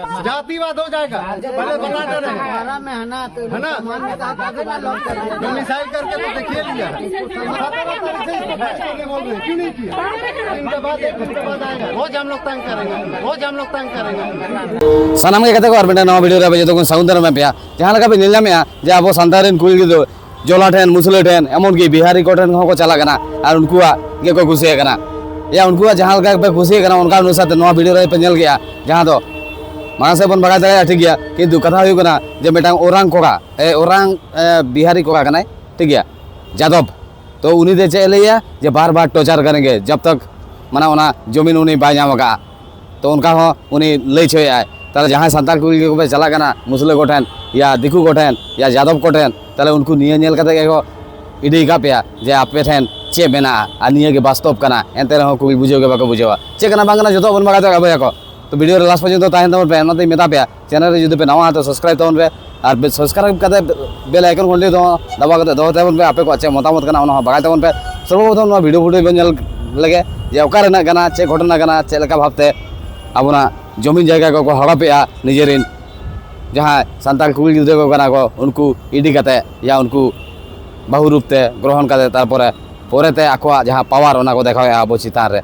जातिवाद हो जाएगा। पहले बनाते रहे है ना, मिसाइल करके तो देखिए लिया क्यों नहीं किया। इनके बाद एक घंटे बाद आएगा, रोज हम लोग तंग करेंगे, रोज हम लोग तंग करेंगे। सानाम के कते को आरबेटा नवा वीडियो रे जो समुद्र में पे जहां लगा पे नीलम में जे अब संतारेन कुल गिदो जोला ठेन मुसले ठेन एमन की बिहारी को ठेन को चला गना और उनको के को खुशी गना या उनको जहां लगा पे खुशी गना उनका अनुसार नवा वीडियो रे पे नेल गया जहां तो माना से बन बगा दाया ठीक गया किंतु कथा हुई गना जे बेटा ओरांग कोगा ओरांग बिहारी कोगा गना ठीक गया यादव तो उन्हीं दे चलिए जे बार-बार टॉर्चर करेंगे जब तक माना ओना जमीन उन्हीं बाय जामगा तो उनका हो उन्हीं ले छे आए ताले जहां संताल कुल के पे चला गना मुसले कोठन या दिकू कोठन या यादव कोठन ताले उनको निये नेल कते को इडी का पे जे आपे ठेन चे बेना आ निये के वास्तव कना एंते रहो कुल बुझोगे बाको बुझवा चे कना बांगना जतो बन बगा जाबे को तो वीडियो रे लास्ट पर्यंत ताहेन तमन पे एनते मेता पे चैनल रे जदि पे नवा तो सब्सक्राइब तमन पे और सब्सक्राइब कते बेल आइकन कोंडे दो दबा कते दो तमन पे आपे को अच्छे मतामत कना ओना बगा तमन पे सर्वप्रथम नवा वीडियो बेनल लगे जे ओका रेना गना चे घटना गना चे लका भाबते अबना जमीन जगह को हड़पे निजेरिन जहाँ संताल कुल गिद्रे को गना को उनको इडी कते या उनको बहु रूपते ग्रहण कते तारपरे पोरेते आको जहाँ पावर ओना को देखाया अब चितान रे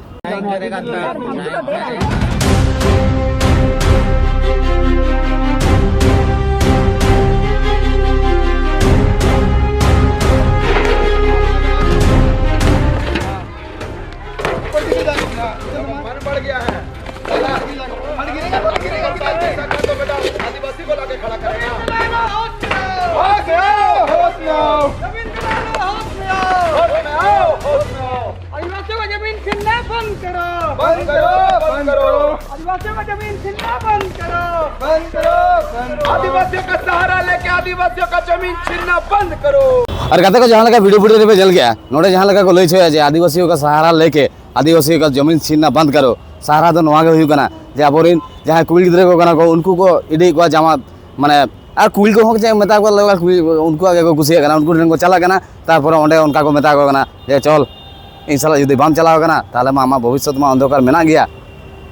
आदिवासियों का सहारा लेके आदिवासियों का जमीन छीनना बंद करो। और कहते को जहाँ लगा वीडियो पे जल गया नोड़े जहाँ लगा को ले छे जे आदिवासियों का सहारा लेके आदिवासियों का जमीन छीनना बंद करो सहारा तो नवा के हुई कना जे अबोरिन जहाँ कुल गिद्रे को कना को उनको को इडी को जमा माने और कुल को होक जे मेता को लगा उनको आगे को खुशी कना उनको ठन को चला कना तारपर ओंडे उनका को मेता को कना जे चल इंशाल्लाह यदि बाम चलाओ कना ताले मा आमा भविष्य में अंधकार मेना गया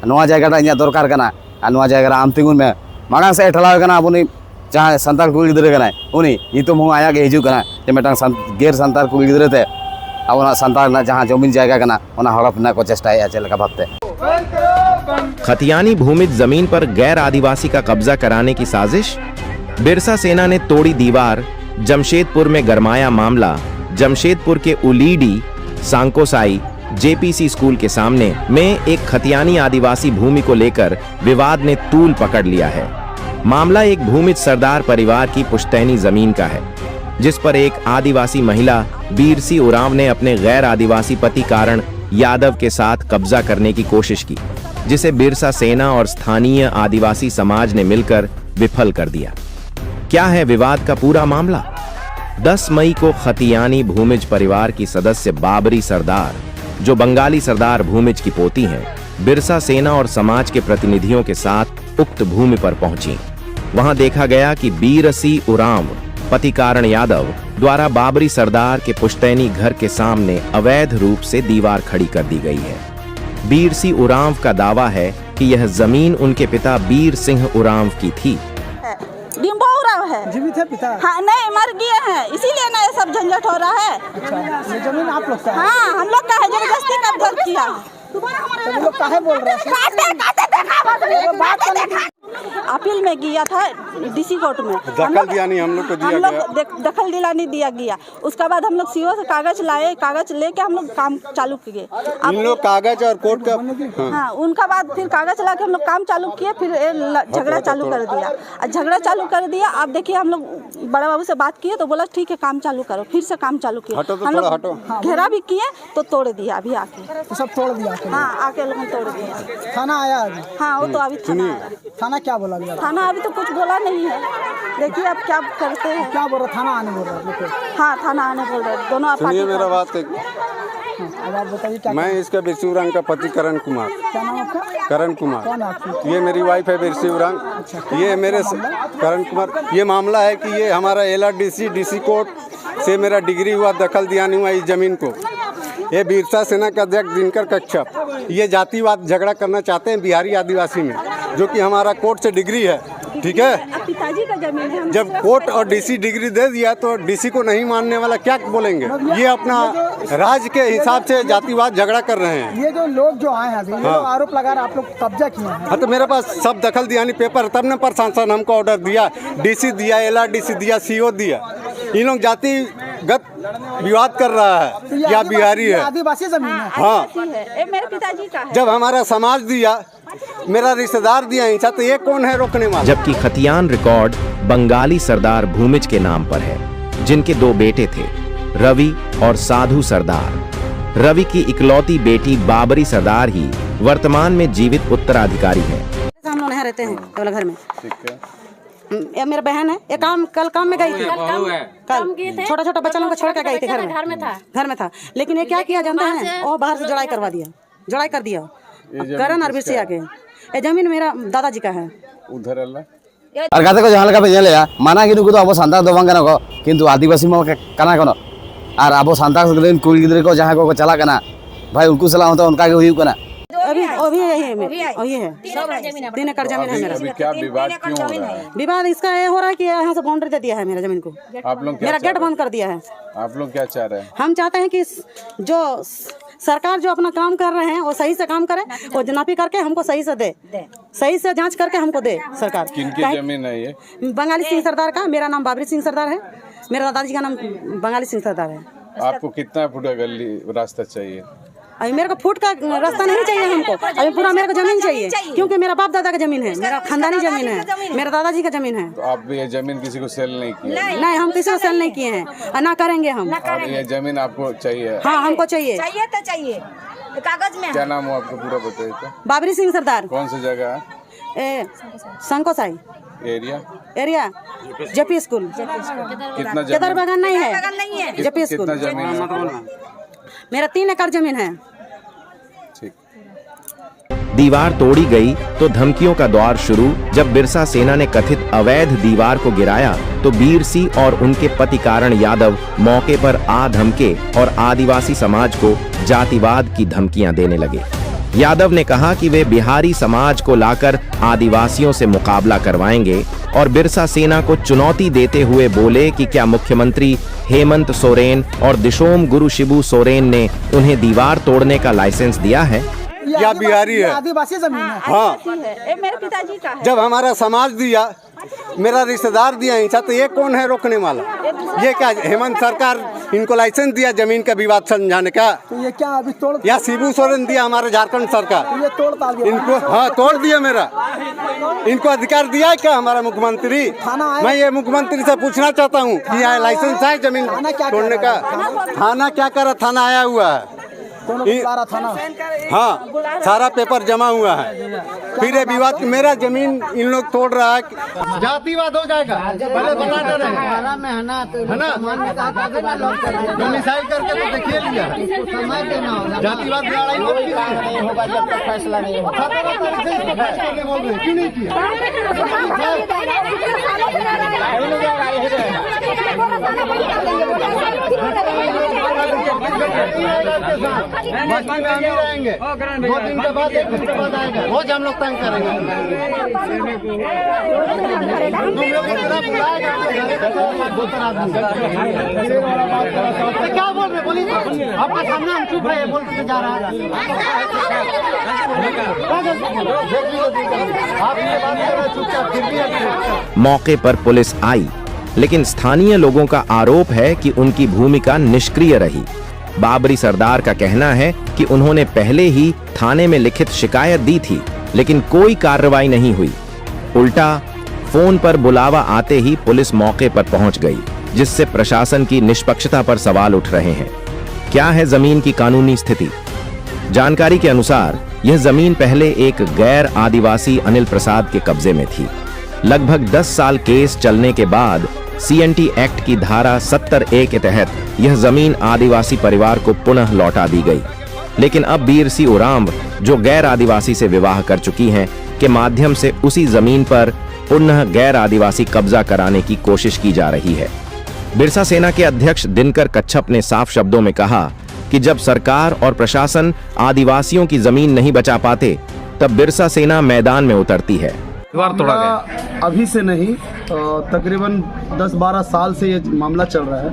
नवा जगह इन दरकार कना और नवा जगह आम तिगुन में मांगा से ठलाव कना उनी जहाँ संताल कुल गिद्रे कना उनी नितुम हो आया के हिजू कना जे मेटा गेर संताल कुल गिद्रे ते अब ओना संताल ना जहाँ जमीन जगह कना ओना हड़प ना को चेष्टा है चल का भाबते खतियानी भूमिज जमीन पर गैर आदिवासी का कब्जा कराने की साजिश बिरसा सेना ने तोड़ी दीवार जमशेदपुर में गरमाया मामला जमशेदपुर के उलीडी सांकोसाई जेपीसी स्कूल के सामने में एक खतियानी आदिवासी भूमि को लेकर विवाद ने तूल पकड़ लिया है। मामला एक भूमिज सरदार परिवार की पुश्तैनी जमीन का है जिस पर एक आदिवासी महिला बीरसी उरांव ने अपने गैर आदिवासी पति कारण यादव के साथ कब्जा करने की कोशिश की जिसे बिरसा सेना और स्थानीय आदिवासी समाज ने मिलकर विफल कर दिया। क्या है विवाद का पूरा मामला? 10 मई को खतियानी भूमिज परिवार की सदस्य बाबरी सरदार जो बंगाली सरदार भूमिज की पोती हैं, बिरसा सेना और समाज के प्रतिनिधियों के साथ उक्त भूमि पर पहुंची। वहां देखा गया कि बीरसी उरांव पति कारण यादव द्वारा बाबरी सरदार के पुश्तैनी घर के सामने अवैध रूप से दीवार खड़ी कर दी गई है। बीरसी उरांव का दावा है कि यह जमीन उनके पिता बीर सिंह उरांव की थी। है जीवित है पिता? हाँ नहीं मर गए हैं इसीलिए ना ये सब झंझट हो रहा है। अच्छा, ये जमीन आप लोग का है? हाँ हम लोग का है जबरदस्ती कब्जा किया। तो लोग काहे बोल रहे हैं? अपील में गया था डीसी कोर्ट में दखल दिया नहीं हम लोग को दिया गया। दखल दिलानी दिया गया। उसके बाद हम लोग सीओ से कागज लाए कागज लेके हम लोग काम चालू किए। इन लोग कागज और कोर्ट का हाँ उनका बाद फिर कागज ला के हम लोग काम चालू किए फिर झगड़ा चालू कर दिया। झगड़ा चालू कर दिया। आप देखिए हम लोग बड़ा बाबू से बात किए तो बोला ठीक है काम चालू करो। फिर से काम चालू किया। हम लोग घेरा भी किए तो तोड़ दिया अभी आके। तो सब तोड़ दिया? हाँ आके लोगों ने तोड़ दिया। थाना आया अभी? हाँ वो तो अभी थाना आया। थाना क्या बोला गया? थाना अभी तो कुछ बोला नहीं है। देखिए आप क्या करते हैं। क्या बोल रहा? थाना आने बोल रहा है? हाँ थाना आने बोल रहे हैं दोनों। सुनिए मेरा बात अब आप बताइए क्या? मैं इसका बिरसी उरांव का पति करण कुमार। क्या नाम आपका? करण कुमार। कौन है आपकी? ये मेरी वाइफ है बिरसी उरांव। ये मेरे करण कुमार। ये मामला है कि ये हमारा LRDC डीसी कोर्ट से मेरा डिग्री हुआ दखल दिया नहीं हुआ इस जमीन को। ये बिरसा सेना का अध्यक्ष दिनकर कश्यप ये जातिवाद झगड़ा करना चाहते हैं बिहारी आदिवासी में। जो कि हमारा कोर्ट से डिग्री है, ठीक है। अब पिताजी का जमीन है, हम जब सिर्फ कोर्ट और डीसी डिग्री दे दिया तो डीसी को नहीं मानने वाला क्या बोलेंगे? ये अपना राज्य के हिसाब से जातिवाद झगड़ा कर रहे हैं। ये जो लोग जो आए हैं अभी, ये जो आरोप लगा रहे हैं, आप लोग कब्जा किए हैं। हाँ, तो मेरे पास सब दखल दियानी पेपर, तब ने प्रशासन हमको ऑर्डर दिया, डीसी दिया, LRDC दिया, CO दिया। इन लोग जातिगत विवाद कर रहा तो है ये या बिहारी है। आदिवासी जमीन है। हाँ, आदिवासी है, ये मेरे पिताजी का है। जब हमारा समाज दिया, मेरा रिश्तेदार दिया हिंसा, तो ये कौन है रोकने वाला? जबकि खतियान रिकॉर्ड बंगाली सरदार भूमिज के नाम पर है, जिनके 2 बेटे थे, रवि और साधु सरदार। रवि की इकलौती बेटी बाबरी सरदार ही वर्तमान में जीवित उत्तराधिकारी है। हम लोग यहाँ रहते हैं केवल घर में। ये मेरा बहन है, ये कल काम में गई थी। कल छोटा छोटा बच्चा लोगों को छोड़ कर गई थी, घर में था। लेकिन ये क्या किया जानता है, वो बाहर से जड़ाई करवा दिया, जड़ाई कर दिया करण और बिरसी आके। ये जमीन मेरा दादाजी का है। उधर अल्लाह আর গাতে কো জাহাল কাপে জেলে মানা কিন্তু কো আবো সান্তা দবাং কানা কো কিন্তু আদিবাসী মো কানা কোন আর আবো সান্তা গদিন কুল गिदरे को जहां को चला कना भाई उनको सलाम होता उनका के हुई कना अभी यही है मेरा, यही है 3 एकड़ जमीन है मेरा। क्या विवाद क्यों हो रहा है? विवाद इसका ये हो रहा है कि यहाँ से बाउंड्री दे दिया है मेरा जमीन को, आप लोग मेरा गेट बंद कर दिया है। आप लोग क्या चाह रहे हैं? हम चाहते हैं कि जो सरकार जो अपना काम कर रहे हैं वो सही से काम करे, वो नापी करके हमको सही से दे, सही से जांच करके हमको दे सरकार। किनकी जमीन है ये? बंगाली सिंह सरदार का। मेरा नाम बाबरी सिंह सरदार है, मेरा दादाजी का नाम बंगाली सिंह सरदार है। आपको कितना फुट का गली रास्ता चाहिए? अभी मेरे को फुट का रास्ता नहीं चाहिए हमको, अभी पूरा मेरे को जमीन चाहिए, क्योंकि मेरा बाप दादा का जमीन है, मेरा खानदानी जमीन है, मेरा दादाजी का जमीन है। तो आप ये जमीन किसी को सेल नहीं की? नहीं, हम किसी को सेल नहीं किए हैं और ना करेंगे हम। और ये जमीन आपको चाहिए? हाँ, हमको चाहिए। तो चाहिए कागज में। क्या नाम हो आपको पूरा बताइए तो? बाबरी सिंह सरदार। कौन सी जगह है? संकोसाई एरिया जेपी स्कूल। कितना केदार बागान नहीं है, जेपी स्कूल। कितना जमीन? मेरा 3 एकड़ जमीन है। ठीक। दीवार तोड़ी गई तो धमकियों का दौर शुरू। जब बिरसा सेना ने कथित अवैध दीवार को गिराया तो बीर सिंह और उनके पति कारण यादव मौके पर आ धमके और आदिवासी समाज को जातिवाद की धमकियां देने लगे। यादव ने कहा कि वे बिहारी समाज को लाकर आदिवासियों से मुकाबला करवाएंगे और बिरसा सेना को चुनौती देते हुए बोले कि क्या मुख्यमंत्री हेमंत सोरेन और दिशोम गुरु शिबू सोरेन ने उन्हें दीवार तोड़ने का लाइसेंस दिया है या बिहारी है? आदिवासी जमीन है। हाँ, ये मेरे पिताजी का है। जब हमारा समाज दिया, मेरा रिश्तेदार दिया हिंसा, तो ये कौन है रोकने वाला? ये क्या हेमंत सरकार इनको लाइसेंस दिया जमीन का विवाद समझाने का? तो ये क्या अभी तोड़, या शिबू सोरेन दिया हमारे झारखंड सरकार? ये तोड़ ताल दिया इनको हाँ तोड़ दिया। मेरा इनको अधिकार दिया है क्या हमारा मुख्यमंत्री? थाना आया? मैं ये मुख्यमंत्री से पूछना चाहता हूँ कि यहाँ लाइसेंस है जमीन तोड़ने का? थाना क्या कर रहा? थाना आया हुआ है, थाना। हाँ, सारा पेपर जमा हुआ है। फिर ये विवाद मेरा जमीन इन लोग तोड़ रहा है, जातिवाद हो जाएगा। पहले बता दे रहे हैं है ना, मिसाइल करके तो देखिए लिया जातिवाद लड़ाई होगा जब तक फैसला नहीं होगा। क्यों नहीं किया? बचपन में हम ही रहेंगे, 2 दिन के बाद 1 दिन के बाद आएगा, रोज हम लोग तंग करेंगे। तुम लोग इतना बुलाएगा क्या बोल रहे? बोलिए, आपका सामने हम चुप है, बोल के जा रहा है। आप ये बात कर रहे चुपचाप, फिर भी मौके पर पुलिस आई, लेकिन स्थानीय लोगों का आरोप है कि उनकी भूमिका निष्क्रिय रही। बाबरी सरदार का कहना है कि उन्होंने पहले ही थाने में लिखित शिकायत दी थी, लेकिन कोई कार्रवाई नहीं हुई। उल्टा फोन पर बुलावा आते ही पुलिस मौके पर पहुंच गई, जिससे प्रशासन की निष्पक्षता पर सवाल उठ रहे हैं। क्या है जमीन की कानूनी स्थिति? जानकारी के अनुसार यह जमीन पहले एक गैर आदिवासी अनिल प्रसाद के कब्जे में थी। लगभग 10 साल केस चलने के बाद CNT एक्ट की धारा 70A के तहत यह जमीन आदिवासी परिवार को पुनः लौटा दी गई। लेकिन अब बीर सिंह उरांव, जो गैर आदिवासी से विवाह कर चुकी हैं, के माध्यम से उसी जमीन पर पुनः गैर आदिवासी कब्जा कराने की कोशिश की जा रही है। बिरसा सेना के अध्यक्ष दिनकर कच्छप ने साफ शब्दों में कहा कि जब सरकार और प्रशासन आदिवासियों की जमीन नहीं बचा पाते तब बिरसा सेना मैदान में उतरती है। अभी से नहीं, तकरीबन 10-12 साल से ये मामला चल रहा है,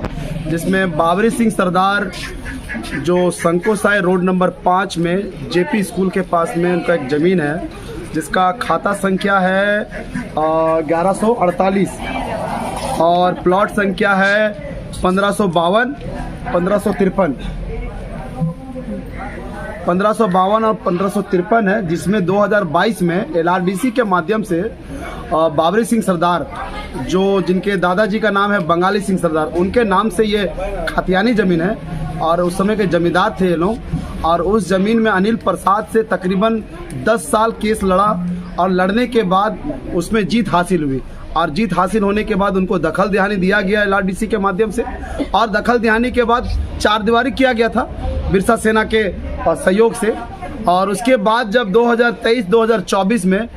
जिसमें बाबरी सिंह सरदार जो संकोसाई रोड नंबर 5 में जेपी स्कूल के पास में उनका एक ज़मीन है, जिसका खाता संख्या है 1148 और प्लॉट संख्या है 1552, 1553 और 1553 है, जिसमें 2022 में LRDC के माध्यम से बाबरी सिंह सरदार, जो जिनके दादाजी का नाम है बंगाली सिंह सरदार, उनके नाम से ये खतियानी ज़मीन है और उस समय के जमींदार थे ये लोग। और उस ज़मीन में अनिल प्रसाद से तकरीबन 10 साल केस लड़ा और लड़ने के बाद उसमें जीत हासिल हुई और जीत हासिल होने के बाद उनको दखल दिहानी दिया गया LRDC के माध्यम से और दखल दिहानी के बाद 4 दीवारी किया गया था बिरसा सेना के सहयोग से। और उसके बाद जब 2023-2024 में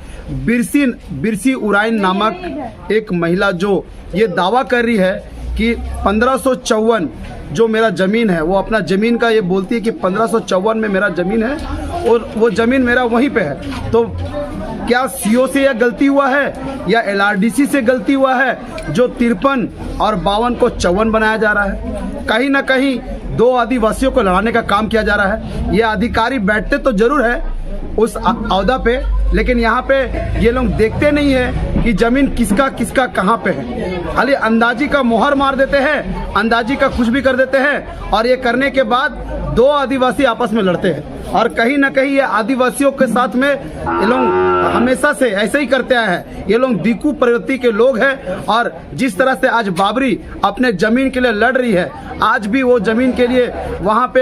बिरसी उराइन नामक एक महिला जो ये दावा कर रही है कि 1554 जो मेरा ज़मीन है, वो अपना ज़मीन का ये बोलती है कि 1554 में मेरा ज़मीन है और वो ज़मीन मेरा वहीं पे है। तो क्या सीओ से यह गलती हुआ है या LRDC से गलती हुआ है जो 53 और 52 को 54 बनाया जा रहा है? कहीं ना कहीं 2 आदिवासियों को लड़ाने का काम किया जा रहा है। ये अधिकारी बैठते तो जरूर है उस अहदा पे, लेकिन यहाँ पे ये लोग देखते नहीं है कि ज़मीन किसका किसका कहाँ पे है। खाली अंदाजी का मोहर मार देते हैं, अंदाजी का कुछ भी कर देते हैं और ये करने के बाद 2 आदिवासी आपस में लड़ते हैं। और कहीं ना कहीं ये आदिवासियों के साथ में ये लोग हमेशा से ऐसे ही करते आए हैं। ये लोग दीकू प्रवृत्ति के लोग हैं और जिस तरह से आज बाबरी अपने ज़मीन के लिए लड़ रही है, आज भी वो ज़मीन के लिए वहाँ पे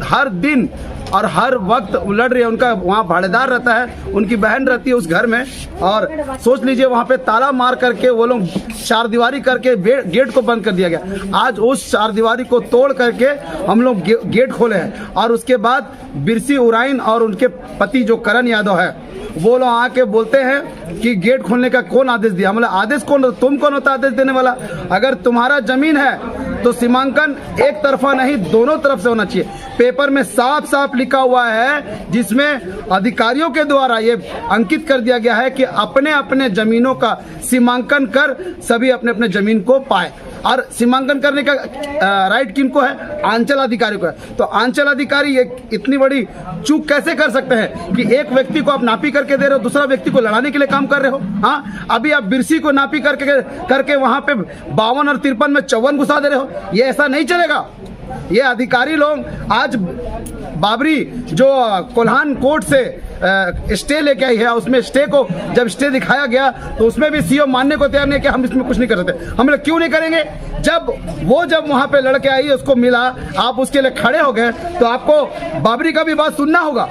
हर दिन और हर वक्त लड़ रही है। उनका वहाँ भाड़ेदार रहता है, उनकी बहन रहती है उस घर में और सोच लीजिए वहाँ पे ताला मार करके वो लोग 4 दीवारी करके गेट को बंद कर दिया गया। आज उस 4 दीवारी को तोड़ करके हम लोग गेट खोले हैं और उसके बाद बिरसी उराइन और उनके पति जो करण यादव है, वो लोग आके बोलते हैं कि गेट खोलने का कौन आदेश दिया? मतलब आदेश कौन, तुम कौन होता आदेश देने वाला? अगर तुम्हारा ज़मीन है तो सीमांकन एक तरफा नहीं, दोनों तरफ से होना चाहिए। पेपर में साफ साफ लिखा हुआ है, जिसमें अधिकारियों के द्वारा ये अंकित कर दिया गया है कि अपने अपने जमीनों का सीमांकन कर सभी अपने अपने जमीन को पाए। और सीमांकन करने का राइट किनको है? अंचल अधिकारी को है। तो अंचल अधिकारी ये इतनी बड़ी चूक कैसे कर सकते हैं कि एक व्यक्ति को आप नापी करके दे रहे हो, दूसरा व्यक्ति को लड़ाने के लिए काम कर रहे हो? हाँ, अभी आप बिरसी को नापी करके वहां पे 52 और 53 में 54 घुसा दे रहे हो। ये ऐसा नहीं चलेगा। ये अधिकारी लोग आज बाबरी जो कोल्हान कोर्ट से स्टे लेके आई है, उसमें स्टे को जब स्टे दिखाया गया तो उसमें भी सीओ मानने को तैयार नहीं कि हम इसमें कुछ नहीं कर सकते। हम लोग क्यों नहीं करेंगे? जब वहाँ पे लड़के आई, उसको मिला, आप उसके लिए खड़े हो गए, तो आपको बाबरी का भी बात सुनना होगा।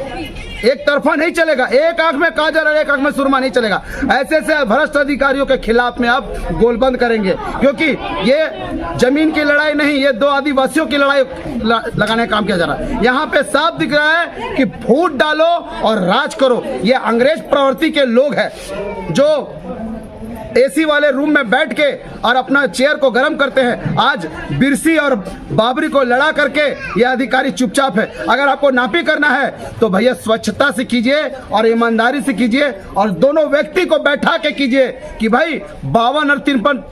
एक तरफा नहीं चलेगा, एक आंख में काजल और एक आंख में सुरमा नहीं चलेगा। ऐसे ऐसे भ्रष्ट अधिकारियों के खिलाफ में आप गोलबंद करेंगे, क्योंकि ये जमीन की लड़ाई नहीं, ये 2 आदिवासियों की लड़ाई लगाने का काम किया जा रहा है। यहाँ पे साफ दिख रहा है कि फूट डालो और राज करो। ये अंग्रेज प्रवृत्ति के लोग हैं जो एसी वाले रूम में बैठ के और अपना चेयर को गर्म करते हैं। आज बिरसी और बाबरी को लड़ा करके ये अधिकारी चुपचाप है। अगर आपको नापी करना है तो भैया स्वच्छता से कीजिए और ईमानदारी से कीजिए और दोनों व्यक्ति को बैठा के कीजिए कि भाई 52 और 53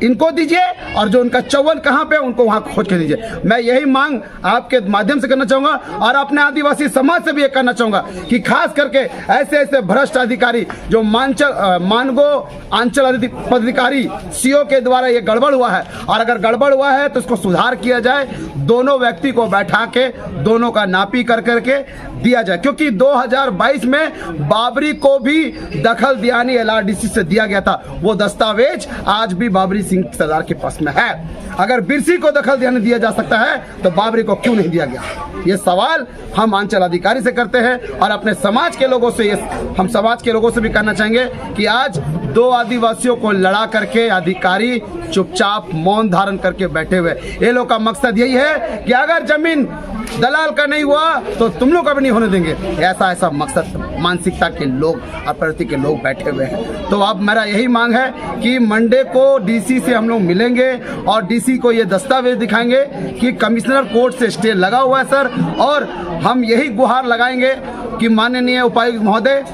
इनको दीजिए और जो उनका 54 कहाँ पे उनको वहाँ खोज के दीजिए। मैं यही मांग आपके माध्यम से करना चाहूँगा और अपने आदिवासी समाज से भी ये करना चाहूँगा कि खास करके ऐसे ऐसे भ्रष्ट अधिकारी जो मानगो अंचल पदाधिकारी सीओ के द्वारा ये गड़बड़ हुआ है, और अगर गड़बड़ हुआ है तो इसको सुधार किया जाए, दोनों व्यक्ति को बैठा के दोनों का नापी कर करके दिया जाए। क्योंकि 2022 में बाबरी को भी दखल दियानी LRDC से दिया गया था, वो दस्तावेज आज भी बाबरी सिंह सरदार के पास में है। अगर बिरसी को दखल दियानी दिया जा सकता है तो बाबरी को क्यों नहीं दिया गया? ये सवाल हम अंचल अधिकारी से करते हैं और अपने समाज के लोगों से, हम समाज के लोगों से भी करना चाहेंगे कि आज 2 आदिवासियों को लड़ा करके अधिकारी चुपचाप मौन धारण करके बैठे हुए। ये लोग का मकसद यही है कि अगर जमीन दलाल का नहीं हुआ तो तुम लोग का भी नहीं होने देंगे। ऐसा मकसद मानसिकता के लोग और प्रवृत्ति के लोग बैठे हुए हैं। तो अब मेरा यही मांग है कि मंडे को डीसी से हम लोग मिलेंगे और डीसी को ये दस्तावेज दिखाएंगे कि कमिश्नर कोर्ट से स्टे लगा हुआ है सर, और हम यही गुहार लगाएंगे कि माननीय उपायुक्त महोदय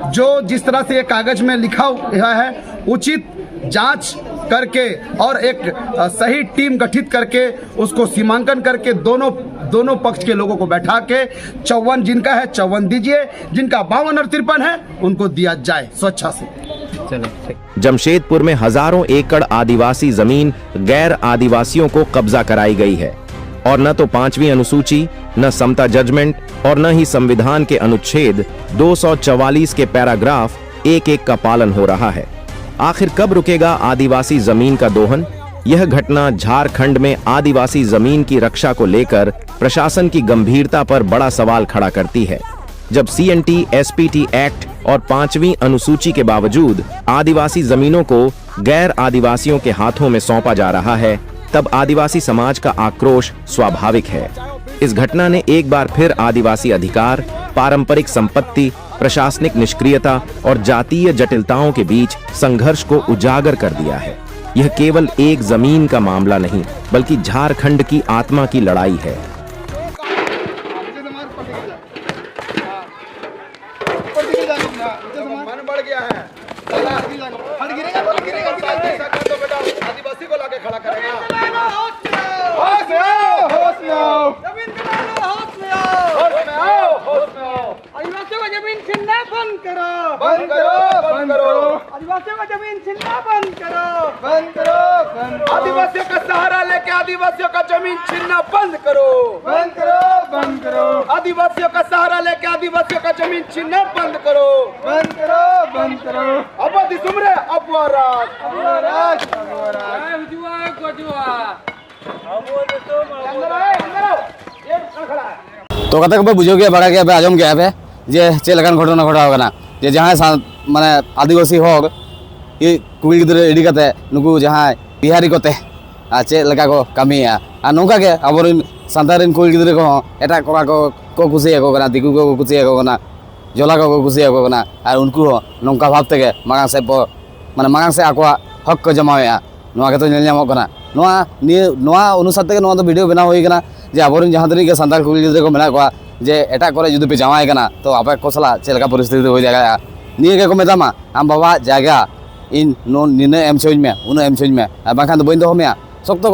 जो जिस तरह से ये कागज में लिखा हुआ है उचित जांच करके और एक सही टीम गठित करके उसको सीमांकन करके दोनों पक्ष के लोगों को बैठा के 54 जिनका है 54 दीजिए, जिनका 52 और 53 है उनको दिया जाए स्वेच्छा से। जमशेदपुर में हजारों एकड़ आदिवासी जमीन गैर आदिवासियों को कब्जा कराई गई है और न तो 5वीं अनुसूची, न समता जजमेंट और न ही संविधान के अनुच्छेद 244 के पैराग्राफ एक का पालन हो रहा है। आखिर कब रुकेगा आदिवासी जमीन का दोहन? यह घटना झारखंड में आदिवासी जमीन की रक्षा को लेकर प्रशासन की गंभीरता पर बड़ा सवाल खड़ा करती है। जब CNT SPT एक्ट और 5वीं अनुसूची के बावजूद आदिवासी जमीनों को गैर आदिवासियों के हाथों में सौंपा जा रहा है, तब आदिवासी समाज का आक्रोश स्वाभाविक है। इस घटना ने एक बार फिर आदिवासी अधिकार, पारंपरिक संपत्ति, प्रशासनिक निष्क्रियता और जातीय जटिलताओं के बीच संघर्ष को उजागर कर दिया है। यह केवल एक जमीन का मामला नहीं, बल्कि झारखंड की आत्मा की लड़ाई है। मन बढ़ गया है, आदिवासी को लाके खड़ा करेगा। आदिवासियों को जमीन छीनना बंद करो, बंद करो, बंद करो। आदिवासियों को जमीन छीनना बंद करो, बंद करो, बंद करो। आदिवासियों का सहारा लेके आदिवासियों का जमीन छीनना बंद करो, बंद करो, बंद करो। आदिवासियों का सहारा लेके आदिवासियों का जमीन छीनना बंद करो, बंद करो, बंद करो। अब दिसुमरे अपवाराज अपवाराज, तो कतक पे बुझो गया बड़ा गया पे आजम गया पे जे चे लगान घटना घटा होगा जे जहाँ माने आदिवासी होग ये कुड़ी गिद्रे इडी कते नुकु जहाँ बिहारी कोते चे लगा को कमी आ नौका के अबरिन सांतारिन कुड़ी गिद्रे को एटा कोका को कुसी को कना दिकु को कुसी को कना जोला को कुसी को कना और उनको नौका भाव तक मांगा से माने मांगा से आको हक को जमाया नोआ के तो नेल नामो कना नोआ अनुसार तक नोआ तो वीडियो बना हुई कना जे अबरिन जहाँ तरी के सांतार कुड़ी गिद्रे को मेना को जे एटा करे जुदी पे जावाय कना तो आपे को सला चेलका परिस्थिति हो जाएगा निये के को मेतामा आम बाबा जागा इन नो निने एम छोज में उन एम छोज में बाखान तो बइन दो में सख्त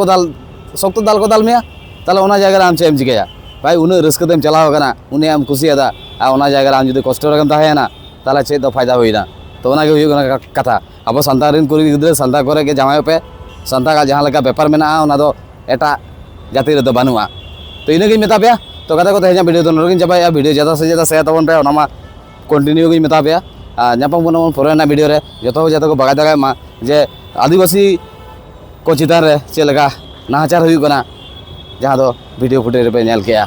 दाल को दाल में ताले ओना जायगा आम चेम चिकेया भाई उन रस्क तेम चलाव कना उन्हें आम खुशियादा आ ओना जायगा आम जुदी कष्ट रकम ताहेना ताले चे तो फायदा होइना तो ओना के हुई कथा अब सांतारिन कुड़ी गिद्रे सांता करे के जावाय पे सांता का जहाँ लगा पेपर में ना दो एटा जाति रे तो बानुआ तो इने के मेता पे तो कथा को तेज वीडियो तो नरगिन चाबा वीडियो ज़्यादा से ज़्यादा शेयर तबन पे ओना कंटिन्यू गिन मेता पे नापम बन फोरना वीडियो रे जो को बगा दगा मा जे आदिवासी को चितान रे चे लगा नाचार हुई कना जहाँ दो वीडियो फुटेज पे नेल किया।